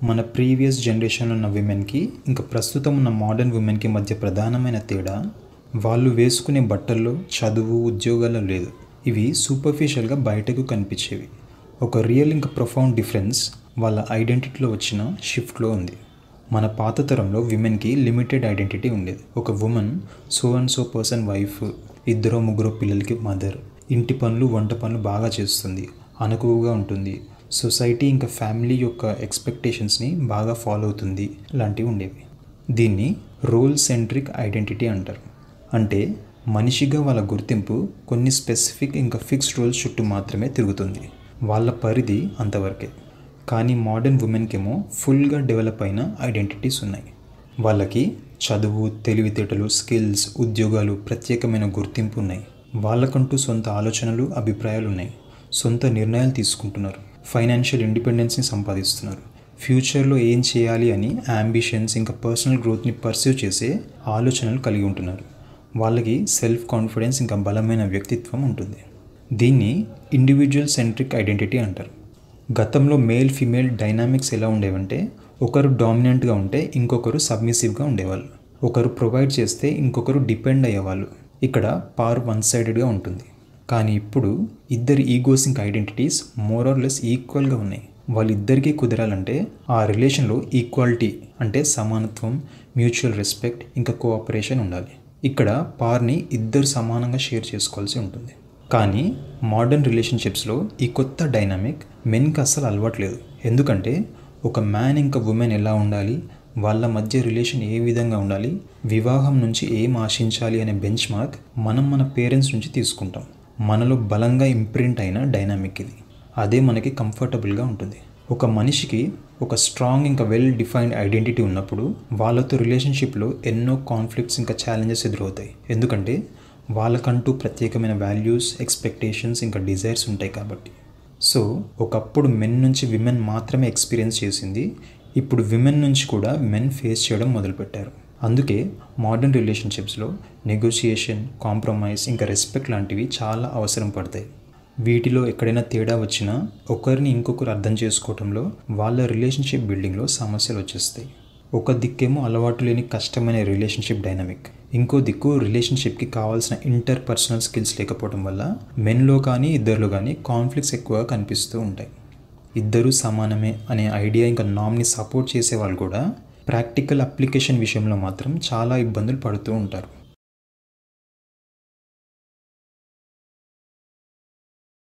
మన ప్రీవియస్ జనరేషన్లో ఉన్న విమెన్కి ఇంకా ప్రస్తుతం ఉన్న మోడర్న్ విమెన్కి మధ్య ప్రధానమైన తేడా వాళ్ళు వేసుకునే బట్టల్లో, చదువు, ఉద్యోగాల్లో లేదు. ఇవి సూపర్ఫిషియల్గా బయటకు కనిపించేవి. ఒక రియల్ ఇంకా ప్రొఫౌండ్ డిఫరెన్స్ వాళ్ళ ఐడెంటిటీలో వచ్చిన షిఫ్ట్లో ఉంది. మన పాత తరంలో విమెన్కి లిమిటెడ్ ఐడెంటిటీ ఉండేది. ఒక women so and so person wife, 2-3 పిల్లలకి మదర్, ఇంటి పనులు, వంట పనులు బాగా చేస్తుంది, అనుకువగా ఉంటుంది, సొసైటీ ఇంకా ఫ్యామిలీ యొక్క ఎక్స్పెక్టేషన్స్ని బాగా ఫాలో అవుతుంది, లాంటివి ఉండేవి. దీన్ని రోల్ సెంట్రిక్ ఐడెంటిటీ అంటారు. అంటే మనిషిగా వాళ్ళ గుర్తింపు కొన్ని స్పెసిఫిక్ ఇంకా ఫిక్స్డ్ రోల్స్ చుట్టూ మాత్రమే తిరుగుతుంది. వాళ్ళ పరిధి అంతవరకే. కానీ మోడర్న్ ఉమెన్కేమో ఫుల్గా డెవలప్ అయిన ఐడెంటిటీస్ ఉన్నాయి. వాళ్ళకి చదువు, తెలివితేటలు, స్కిల్స్, ఉద్యోగాలు, ప్రత్యేకమైన గుర్తింపు ఉన్నాయి. వాళ్ళకంటూ సొంత ఆలోచనలు, అభిప్రాయాలు ఉన్నాయి. సొంత నిర్ణయాలు తీసుకుంటున్నారు. ఫైనాన్షియల్ ఇండిపెండెన్స్ని సంపాదిస్తున్నారు. ఫ్యూచర్లో ఏం చేయాలి అని అంబిషన్స్ ఇంకా పర్సనల్ గ్రోత్ని పర్సీవ్ చేసే ఆలోచనలు కలిగి ఉంటున్నారు. వాళ్ళకి సెల్ఫ్ కాన్ఫిడెన్స్ ఇంకా బలమైన వ్యక్తిత్వం ఉంటుంది. దీన్ని ఇండివిజువల్ సెంట్రిక్ ఐడెంటిటీ అంటారు. గతంలో మేల్ ఫీమేల్ డైనామిక్స్ ఎలా ఉండేవంటే, ఒకరు డామినెంట్గా ఉంటే ఇంకొకరు సబ్మిసివ్గా ఉండేవాళ్ళు. ఒకరు ప్రొవైడ్ చేస్తే ఇంకొకరు డిపెండ్ అయ్యేవాళ్ళు. ఇక్కడ పవర్ వన్ సైడెడ్గా ఉంటుంది. కానీ ఇప్పుడు ఇద్దరి ఈగోస్ ఇంకా ఐడెంటిటీస్ మోర్ ఆర్ లెస్ ఈక్వల్గా ఉన్నాయి. వాళ్ళిద్దరికీ కుదరాలంటే ఆ రిలేషన్లో ఈక్వాలిటీ అంటే సమానత్వం, మ్యూచువల్ రెస్పెక్ట్ ఇంకా కోఆపరేషన్ ఉండాలి. ఇక్కడ పవర్ని ఇద్దరు సమానంగా షేర్ చేసుకోవాల్సి ఉంటుంది. కానీ మోడర్న్ రిలేషన్షిప్స్లో ఈ కొత్త డైనామిక్ మెన్కి అస్సలు అలవాట్లేదు. ఎందుకంటే ఒక మ్యాన్ ఇంకా ఉమెన్ ఎలా ఉండాలి, వాళ్ళ మధ్య రిలేషన్ ఏ విధంగా ఉండాలి, వివాహం నుంచి ఏం ఆశించాలి అనే బెంచ్ మార్క్ మనం మన పేరెంట్స్ నుంచి తీసుకుంటాం. మనలో బలంగా ఇంప్రింట్ అయిన డైనామిక్ ఇది. అదే మనకి కంఫర్టబుల్గా ఉంటుంది. ఒక మనిషికి ఒక స్ట్రాంగ్ ఇంకా వెల్ డిఫైన్డ్ ఐడెంటిటీ ఉన్నప్పుడు వాళ్ళతో రిలేషన్షిప్లో ఎన్నో కాన్ఫ్లిక్ట్స్ ఇంకా ఛాలెంజెస్ ఎదురవుతాయి. ఎందుకంటే వాళ్ళకంటూ ప్రత్యేకమైన వాల్యూస్, ఎక్స్పెక్టేషన్స్ ఇంకా డిజైర్స్ ఉంటాయి కాబట్టి. సో ఒకప్పుడు మెన్ నుంచి విమెన్ మాత్రమే ఎక్స్పీరియన్స్ చేసింది ఇప్పుడు విమెన్ నుంచి కూడా మెన్ ఫేస్ చేయడం మొదలుపెట్టారు. అందుకే మోడర్న్ రిలేషన్షిప్స్లో నెగోషియేషన్, కాంప్రమైజ్ ఇంకా రెస్పెక్ట్ లాంటివి చాలా అవసరం పడతాయి. వీటిలో ఎక్కడైనా తేడా వచ్చినా ఒకరిని ఇంకొకరు అర్థం చేసుకోవడంలో, వాళ్ళ రిలేషన్షిప్ బిల్డింగ్లో సమస్యలు వచ్చేస్తాయి. ఒక దిక్కేమో అలవాటు లేని కష్టమైన రిలేషన్షిప్ డైనమిక్, ఇంకో దిక్కు రిలేషన్షిప్కి కావాల్సిన ఇంటర్పర్సనల్ స్కిల్స్ లేకపోవడం వల్ల మెన్లో కానీ ఇద్దరిలో కానీ కాన్ఫ్లిక్ట్స్ ఎక్కువగా కనిపిస్తూ ఉంటాయి. ఇద్దరూ సమానమే అనే ఐడియా ఇంకా నామ్ని సపోర్ట్ చేసే వాళ్ళు కూడా ప్రాక్టికల్ అప్లికేషన్ విషయంలో మాత్రం చాలా ఇబ్బందులు పడుతూ ఉంటారు.